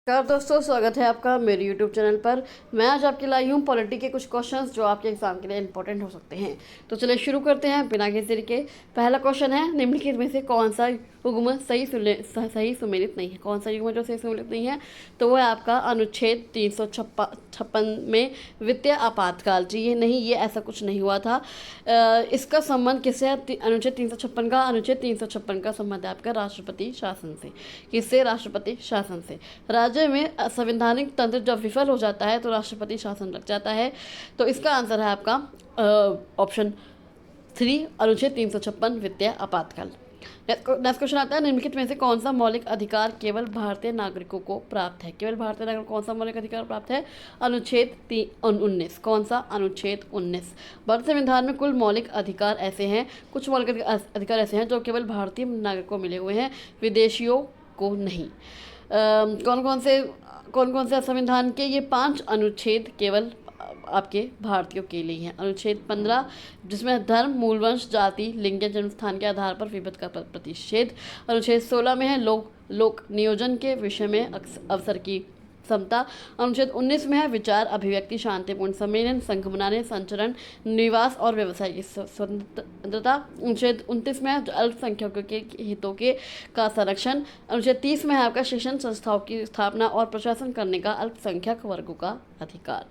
नमस्कार दोस्तों, स्वागत है आपका मेरे YouTube चैनल पर। मैं आज आपके लाई हूँ पॉलिटी के कुछ क्वेश्चंस जो आपके एग्जाम के लिए इंपॉर्टेंट हो सकते हैं। तो चलिए शुरू करते हैं बिना किसी देरी के। पहला क्वेश्चन है, निम्नलिखित में से कौन सा युग्म सही सुमेलित नहीं है। कौन सा युग्म जो सही सुमेलित नहीं है, तो वो है आपका अनुच्छेद 356 में वित्तीय आपातकाल। जी ये नहीं, ये ऐसा कुछ नहीं हुआ था। इसका संबंध किससे है? अनुच्छेद 356 का संबंध है आपका राष्ट्रपति शासन से। किससे? राष्ट्रपति शासन से। राज्य में संवैधानिक तंत्र जब विफल हो जाता है तो राष्ट्रपति शासन लग जाता है। तो इसका आंसर है आपका ऑप्शन 3, अनुच्छेद 356 वित्तीय आपातकाल। नेक्स्ट क्वेश्चन आता है, निम्नलिखित में से कौन सा मौलिक अधिकार केवल भारतीय नागरिकों को प्राप्त है? केवल भारतीय नागरिकों को कौन सा मौलिक अधिकार प्राप्त है? अनुच्छेद 19। कौन सा? अनुच्छेद 19। भारत संविधान में कुल मौलिक अधिकार ऐसे हैं, कुछ मौलिक अधिकार ऐसे हैं जो केवल भारतीय नागरिकों को मिले हुए हैं, विदेशियों को नहीं। कौन कौन से संविधान के ये 5 अनुच्छेद केवल आपके भारतीयों के लिए हैं? अनुच्छेद 15 जिसमें धर्म, मूलवंश, जाति, लिंग या जन्म स्थान के आधार पर विभेद का प्रतिषेध। अनुच्छेद 16 में है लोक नियोजन के विषय में अवसर की समता। अनुच्छेद 19 में है विचार, अभिव्यक्ति, शांतिपूर्ण सम्मेलन, संघ बनाने, संचरण, निवास और व्यवसाय की स्वतंत्रता। अनुच्छेद 29 में है अल्पसंख्यकों के हितों के का संरक्षण। अनुच्छेद 30 में है आपका शिक्षण संस्थाओं की स्थापना और प्रशासन करने का अल्पसंख्यक वर्गों का अधिकार।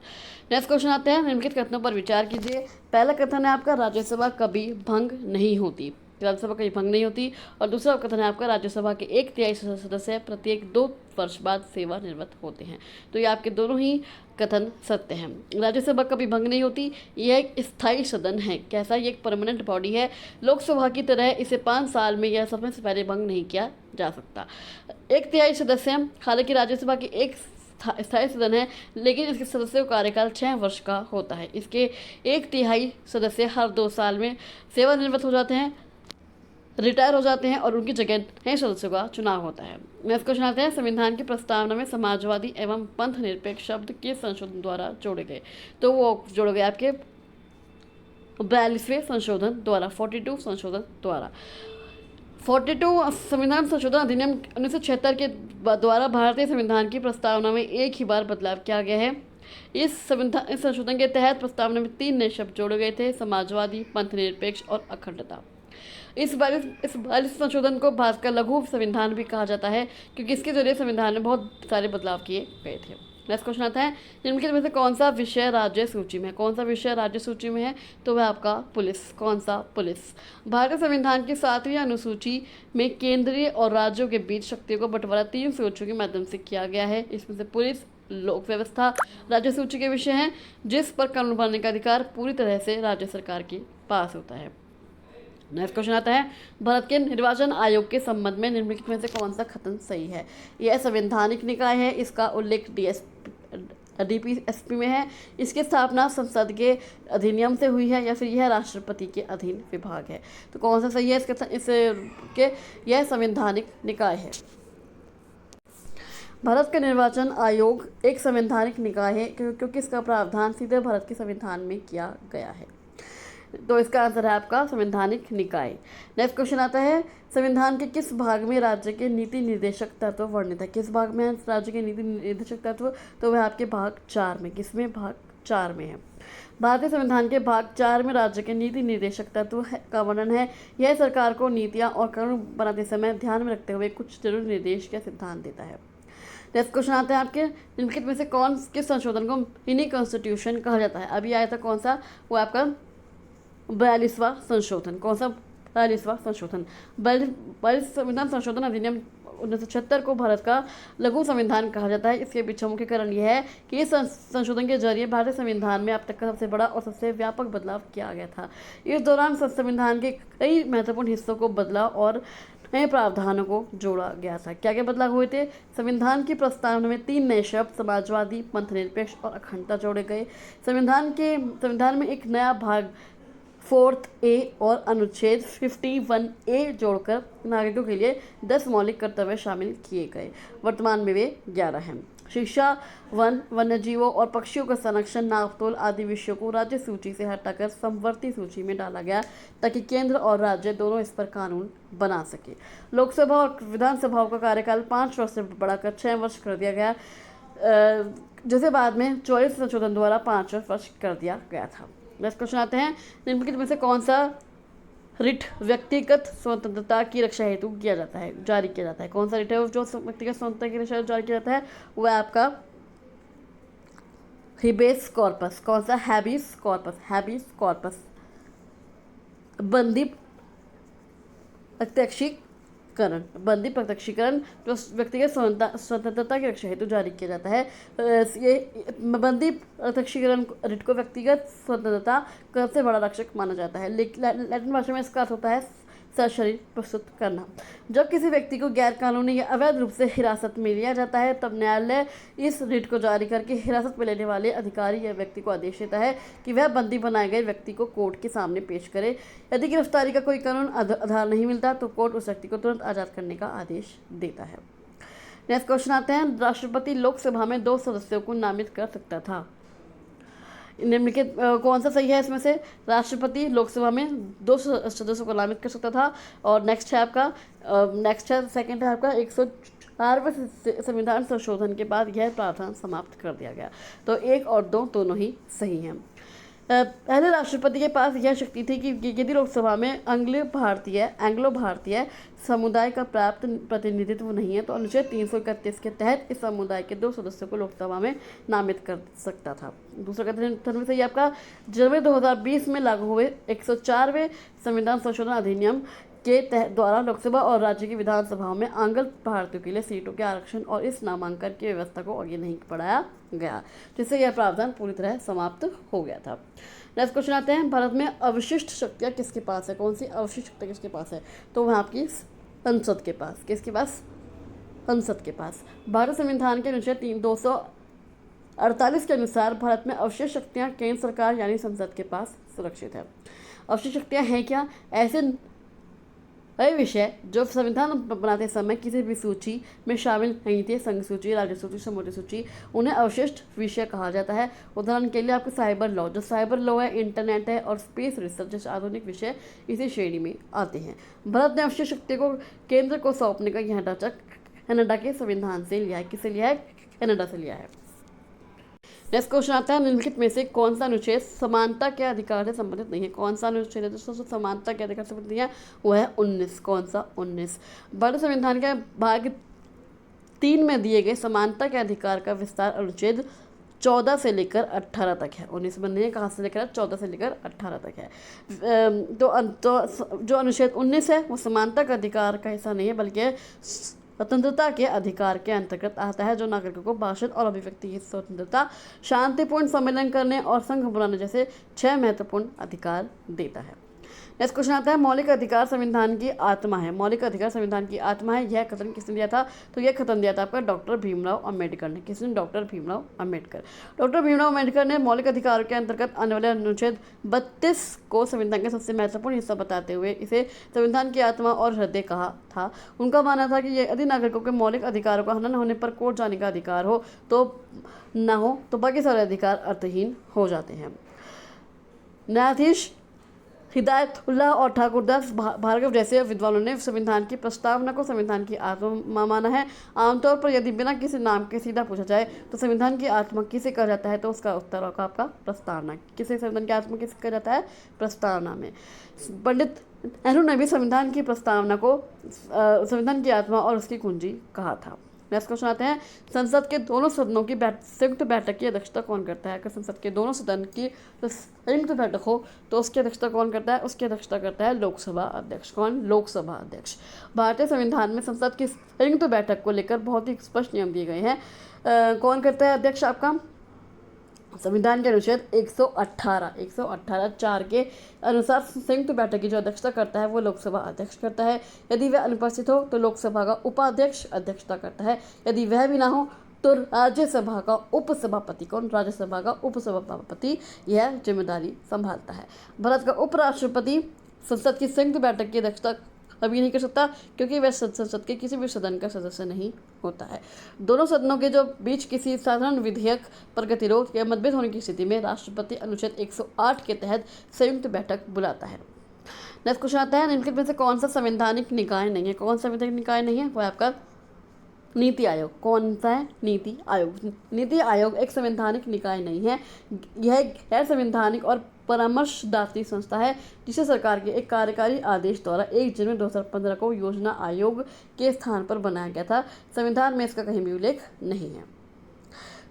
नेक्स्ट क्वेश्चन आते हैं, निम्नलिखित कथनों पर विचार कीजिए। पहला कथन है आपका, राज्यसभा कभी भंग नहीं होती। राज्यसभा कभी भंग नहीं होती। और दूसरा कथन है आपका, राज्यसभा के 1/3 सदस्य प्रत्येक 2 वर्ष बाद सेवानिवृत्त होते हैं। तो ये आपके दोनों ही कथन सत्य हैं। राज्यसभा कभी भंग नहीं होती, यह एक स्थायी सदन है। कैसा? ये एक परमानेंट बॉडी है। लोकसभा की तरह इसे 5 साल में या समय से पहले भंग नहीं किया जा सकता। 1/3 सदस्य, हालांकि राज्यसभा की एक स्थायी सदन है, लेकिन इसके सदस्यों का कार्यकाल 6 वर्ष का होता है। इसके 1/3 सदस्य हर 2 साल में सेवानिवृत्त हो जाते हैं, रिटायर हो जाते हैं और उनकी जगह नए सदस्यों का चुनाव होता है। नेक्स्ट क्वेश्चन आते हैं, संविधान की प्रस्तावना में समाजवादी एवं पंथ निरपेक्ष शब्द के संशोधन द्वारा जोड़े गए। तो वो जोड़े गए आपके 42वें संशोधन द्वारा, 42 संशोधन द्वारा। 42 संविधान संशोधन अधिनियम 1976 के द्वारा भारतीय संविधान की प्रस्तावना में एक ही बार बदलाव किया गया है। इस संशोधन के तहत प्रस्तावना में 3 नए शब्द जोड़े गए थे, समाजवादी, पंथ निरपेक्ष और अखंडता। इस 42 संशोधन को भारत का लघु संविधान भी कहा जाता है, क्योंकि इसके जरिए संविधान में बहुत सारे बदलाव किए गए थे। नेक्स्ट क्वेश्चन आता है, निम्नलिखित में से कौन सा विषय राज्य सूची में है? कौन सा विषय राज्य सूची में है? तो वह आपका पुलिस। कौन सा? पुलिस। भारतीय संविधान की 7वीं अनुसूची में केंद्रीय और राज्यों के बीच शक्तियों को बंटवारा 3 सूचियों के माध्यम से किया गया है। इसमें से पुलिस, लोक व्यवस्था राज्य सूची के विषय हैं, जिस पर कानून बनाने का अधिकार पूरी तरह से राज्य सरकार के पास होता है। नेक्स्ट क्वेश्चन आता है, भारत के निर्वाचन आयोग के संबंध में निम्नलिखित में से कौन सा कथन सही है? यह संवैधानिक निकाय है। इसका उल्लेख डीपीएसपी में है। इसकी स्थापना संसद के अधिनियम से हुई है, या फिर यह राष्ट्रपति के अधीन विभाग है। तो कौन सा सही है इसके? यह संवैधानिक निकाय है। भारत का निर्वाचन आयोग एक संवैधानिक निकाय है, क्योंकि इसका प्रावधान सीधे भारत के संविधान में किया गया है। तो इसका आंसर है आपका संवैधानिक निकाय। नेक्स्ट क्वेश्चन आता है, संविधान के किस भाग में राज्य के नीति निर्देशक तत्व वर्णित है? किस भाग में है राज्य के नीति निर्देशक तत्व? तो वह आपके भाग 4 में। किसमें? भाग 4 में है। भारतीय संविधान के भाग 4 में राज्य के नीति निर्देशक तत्व का वर्णन है। यह सरकार को नीतियाँ और कानून बनाते समय ध्यान में रखते हुए कुछ जरूरी निर्देश का सिद्धांत देता है। नेक्स्ट क्वेश्चन आता है आपके, निम्नलिखित में से किस संशोधन को मिनी कॉन्स्टिट्यूशन कहा जाता है? अभी आया था कौन सा? वो आपका 42वां संशोधन। कौन सा? 42वां संशोधन। 42 संविधान संशोधन अधिनियम 1976 को भारत का लघु संविधान कहा जाता है। इसके पीछे मुख्य कारण यह है कि इस संशोधन के जरिए भारतीय संविधान में अब तक का सबसे बड़ा और सबसे व्यापक बदलाव किया गया था। इस दौरान संविधान के कई महत्वपूर्ण हिस्सों को बदला और नए प्रावधानों को जोड़ा गया था। क्या क्या बदलाव हुए थे? संविधान की प्रस्तावना में 3 नए शब्द, समाजवादी, पंथ निरपेक्ष और अखंडता जोड़े गए। संविधान में एक नया भाग 4th A और अनुच्छेद 51A जोड़कर नागरिकों के लिए 10 मौलिक कर्तव्य शामिल किए गए। वर्तमान में वे 11 हैं। शिक्षा, वन, वन्यजीवों और पक्षियों का संरक्षण, नापतोल आदि विषयों को राज्य सूची से हटाकर समवर्ती सूची में डाला गया ताकि केंद्र और राज्य दोनों इस पर कानून बना सके। लोकसभा और विधानसभाओं का कार्यकाल 5 वर्ष से बढ़ाकर 6 वर्ष कर दिया गया, जिसे बाद में 24 संशोधन द्वारा 5 वर्ष कर दिया गया था। नेक्स्ट क्वेश्चन आते हैं, निम्नलिखित में से कौन सा रिट व्यक्तिगत स्वतंत्रता की रक्षा हेतु किया जाता है, जारी किया जाता है? कौन सा रिट है जो व्यक्तिगत स्वतंत्रता की रक्षा हेतु जारी किया जाता है? वह है आपका हिबेस कॉर्पस। कौन सा? Habeas corpus. हैबिस कॉर्पस बंदी प्रत्यक्षीकरण, बंदी प्रत्यक्षीकरण जो व्यक्तिगत स्वतंत्रता की रक्षा हेतु जारी किया जाता है। ये बंदी प्रत्यक्षीकरण रिट को व्यक्तिगत स्वतंत्रता का सबसे बड़ा रक्षक माना जाता है। लैटिन भाषा में इसका अर्थ होता है सशरीर प्रस्तुत करना। जब किसी व्यक्ति को गैर कानूनी या अवैध रूप से हिरासत में लिया जाता है तब न्यायालय इस रिट को जारी करके हिरासत में लेने वाले अधिकारी या व्यक्ति को आदेश देता है कि वह बंदी बनाए गए व्यक्ति को कोर्ट के सामने पेश करे। यदि गिरफ्तारी का कोई कानून आधार नहीं मिलता तो कोर्ट उस व्यक्ति को तुरंत आज़ाद करने का आदेश देता है। नेक्स्ट क्वेश्चन आते हैं, राष्ट्रपति लोकसभा में 2 सदस्यों को नामित कर सकता था। निम्नलिखित कौन सा सही है इसमें से? राष्ट्रपति लोकसभा में 2 सदस्यों को नामित कर सकता था। और नेक्स्ट है आपका सेकंड है आपका 104वें संविधान संशोधन के बाद यह प्रावधान समाप्त कर दिया गया। तो 1 और 2 दोनों ही सही हैं। पहले राष्ट्रपति के पास यह शक्ति थी कि यदि लोकसभा में एंग्लो भारतीय समुदाय का प्राप्त प्रतिनिधित्व नहीं है तो अनुच्छेद 331 के तहत इस समुदाय के 2 सदस्यों को लोकसभा में नामित कर सकता था। दूसरा कथन सही आपका जनवरी 2020 में लागू हुए 104वें संविधान संशोधन अधिनियम के द्वारा लोकसभा और राज्य की विधानसभाओं में आंग्ल भारतीयों के लिए सीटों के आरक्षण और इस नामांकन की व्यवस्था को आगे नहीं बढ़ाया गया, जिससे यह प्रावधान पूरी तरह समाप्त हो गया था। नेक्स्ट क्वेश्चन आते हैं, भारत में अवशिष्ट शक्तियाँ किसके पास है? कौन सी अवशिष्ट शक्तियाँ किसके पास है? तो वहाँ आपकी संसद के पास। किसके पास? संसद के पास। भारत संविधान के अनुच्छेद 248 के अनुसार भारत में अवशिष्ट शक्तियाँ केंद्र सरकार यानी संसद के पास सुरक्षित है। अवशिष्ट शक्तियाँ हैं क्या? ऐसे विषय जो संविधान बनाते समय किसी भी सूची में शामिल नहीं थे, संघ सूची, राज्य सूची, समूची सूची, उन्हें अवशिष्ट विषय कहा जाता है। उदाहरण के लिए आपके साइबर लॉ, जो साइबर लॉ है, इंटरनेट है और स्पेस रिसर्च जैसे आधुनिक विषय इसी श्रेणी में आते हैं। भारत ने अवशिष्ट शक्ति को केंद्र को सौंपने का यह ढांचा कनाडा के संविधान से लिया है। किसे लिया है? कनाडा से लिया है। नेक्स्ट क्वेश्चन आता है, निम्नलिखित में से कौन सा अनुच्छेद समानता के अधिकार से संबंधित नहीं है? कौन सा अनुच्छेद है दोस्तों समानता के अधिकार से संबंधित नहीं है? वो है 19। कौन सा? 19। भारत संविधान के भाग 3 में दिए गए समानता के अधिकार का विस्तार अनुच्छेद 14 से लेकर 18 तक है। 19 में नहीं है, कहाँ से लेकर? 14 से लेकर 18 तक है। तो जो अनुच्छेद 19 है वो समानता का अधिकार का हिस्सा नहीं है बल्कि स्वतंत्रता के अधिकार के अंतर्गत आता है, जो नागरिकों को भाषण और अभिव्यक्ति की स्वतंत्रता, शांतिपूर्ण सम्मेलन करने और संघ बनाने जैसे 6 महत्वपूर्ण अधिकार देता है। नेक्स्ट क्वेश्चन आता है, मौलिक अधिकार संविधान की आत्मा है। मौलिक अधिकार संविधान की आत्मा है, यह कथन किसने दिया था? तो यह कथन दिया था आपका डॉक्टर भीमराव अम्बेडकर ने। किसने? डॉक्टर भीमराव अम्बेडकर। डॉक्टर भीमराव अम्बेडकर ने मौलिक अधिकारों के अंतर्गत आने वाले अनुच्छेद 32 को संविधान का सबसे महत्वपूर्ण हिस्सा बताते हुए इसे संविधान की आत्मा और हृदय कहा था। उनका मानना था कि यदि नागरिकों के मौलिक अधिकारों का हनन होने पर कोर्ट जाने का अधिकार हो तो बाकी सारे अधिकार अर्थहीन हो जाते हैं। न्यायाधीश हिदायतुल्लाह और ठाकुरदास भार्गव जैसे विद्वानों ने संविधान की प्रस्तावना को संविधान की आत्मा माना है। आमतौर पर यदि बिना किसी नाम के सीधा पूछा जाए तो संविधान की आत्मा किसे कहा जाता है, तो उसका उत्तर होगा आपका प्रस्तावना। किसे संविधान की आत्मा किसे कहा जाता है? प्रस्तावना में। पंडित नेहरू ने भी संविधान की प्रस्तावना को संविधान की आत्मा और उसकी कुंजी कहा था। नेक्स्ट क्वेश्चन आते हैं, संसद के दोनों सदनों की संयुक्त बैठक की अध्यक्षता कौन करता है? अगर संसद के दोनों सदन की संयुक्त बैठक हो तो उसकी अध्यक्षता कौन करता है? उसकी अध्यक्षता करता है लोकसभा अध्यक्ष। कौन? लोकसभा अध्यक्ष। भारतीय संविधान में संसद की संयुक्त बैठक को लेकर बहुत ही स्पष्ट नियम दिए गए हैं। कौन करता है अध्यक्ष? आपका संविधान के अनुच्छेद 118 के अनुसार संयुक्त बैठक की जो अध्यक्षता करता है वो लोकसभा अध्यक्ष करता है। यदि वह अनुपस्थित हो तो लोकसभा का उपाध्यक्ष अध्यक्षता करता है। यदि वह भी ना हो तो राज्यसभा का उपसभापति। कौन? राज्यसभा का उपसभापति यह जिम्मेदारी संभालता है। भारत का उपराष्ट्रपति संसद की संयुक्त बैठक की अध्यक्षता कभी नहीं कर सकता, क्योंकि वह संसद के किसी भी सदन का सदस्य नहीं होता है। दोनों सदनों के जो बीच किसी साधारण विधेयक पर गतिरोध या मतभेद होने की स्थिति में राष्ट्रपति अनुच्छेद 108 के तहत संयुक्त बैठक बुलाता है। नेक्स्ट क्वेश्चन आता है, निम्नलिखित में से कौन सा संवैधानिक निकाय नहीं है? कौन सा संवैधानिक निकाय नहीं है? वो है आपका नीति आयोग। कौन सा है? नीति आयोग। नीति आयोग एक संवैधानिक निकाय नहीं है, यह एक गैर संवैधानिक और परामर्शदात्री संस्था है जिसे सरकार के एक कार्यकारी आदेश द्वारा 1 जनवरी 2015 को योजना आयोग के स्थान पर बनाया गया था। संविधान में इसका कहीं भी उल्लेख नहीं है।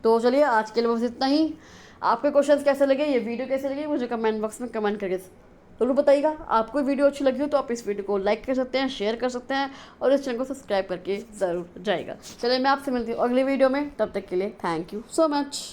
तो चलिए आज के लिए बस इतना ही। आपके क्वेश्चंस कैसे लगे, ये वीडियो कैसे लगी, मुझे कमेंट बॉक्स में कमेंट करके जरूर बताइएगा। आपको वीडियो अच्छी लगी हो तो आप इस वीडियो को लाइक कर सकते हैं, शेयर कर सकते हैं और इस चैनल को सब्सक्राइब करके ज़रूर जाइएगा। चलिए मैं आपसे मिलती हूँ अगली वीडियो में, तब तक के लिए थैंक यू सो मच।